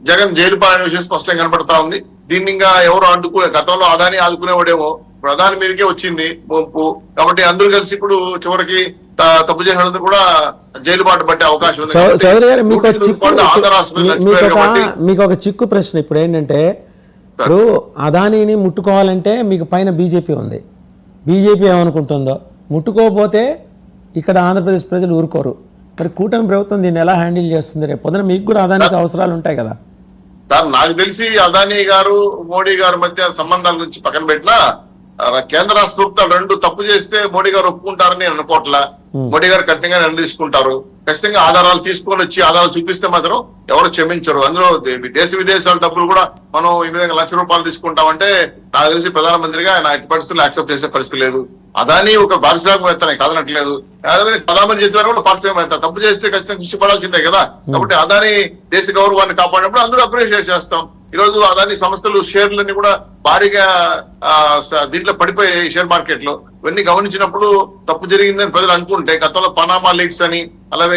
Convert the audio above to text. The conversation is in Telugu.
జగన్ జైలు పాలన విషయం స్పష్టంగా కనపడతా ఉంది. దీన్ని ఇంకా ఎవరు గతంలో అదాని ఆదుకునేవాడేమో ఇప్పుడు అదాని మీదకే వచ్చింది ముంపు. కాబట్టి అందరూ కలిసి ఇప్పుడు చివరికి తప్పు చేసినందుకు కూడా జైలు బాట పట్టే అవకాశం ఉంది. చౌదరి గారు మీకు ఒక చిక్కు ప్రశ్న ఇప్పుడు ఏంటంటే, ఇప్పుడు అదానీని ముట్టుకోవాలంటే మీకు పైన బీజేపీ ఉంది. బీజేపీ ఏమనుకుంటుందో, ముట్టుకోకపోతే ఇక్కడ ఆంధ్రప్రదేశ్ ప్రజలు ఊరుకోరు. మరి కూటమి ప్రభుత్వం దీన్ని ఎలా హ్యాండిల్ చేస్తుంది? రేపు పొద్దున మీకు కూడా అదానికి అవసరాలు ఉంటాయి కదా సార్. నాకు తెలిసి అదానీ గారు మోడీ గారి మధ్య సంబంధాల గురించి పక్కన పెట్టినా కేంద్ర రాష్ట్ర ప్రభుత్వాలు రెండు తప్పు చేస్తే మోడీ గారు ఒప్పుకుంటారని అనుకోవట్లా. మోడీ గారు కఠినంగా నిర్ణయించుకుంటారు. ఖచ్చితంగా ఆధారాలు తీసుకొని వచ్చి ఆధారాలు చూపిస్తే మాత్రం ఎవరు క్షమించరు. అందులో దేశ విదేశాల డబ్బులు కూడా మనం ఈ విధంగా ₹1,00,000 తీసుకుంటామంటే నాకు తెలిసి ప్రధానమంత్రిగా ఆయన ఎట్టి పరిస్థితుల్లో యాక్సెప్ట్ చేసే పరిస్థితి లేదు. అదానీ ఒక పారిశ్రామికవేత్తనే కాదనట్లేదు. ప్రధానమంత్రి చెప్పినా కూడా పారిశ్రామికవేత్త తప్పు చేస్తే ఖచ్చితంగా శిక్ష పడాల్సిందే కదా. కాబట్టి అదానీ దేశ గౌరవాన్ని కాపాడినప్పుడు అందరూ అప్రిషియేట్ చేస్తాం. ఈ రోజు అదానీ సంస్థలు షేర్లన్నీ కూడా భారీగా దీంట్లో పడిపోయాయి షేర్ మార్కెట్ లో. ఇవన్నీ గమనించినప్పుడు తప్పు జరిగిందని ప్రజలు అనుకుంటే, గతంలో పనామా లీక్స్ అని అలాగే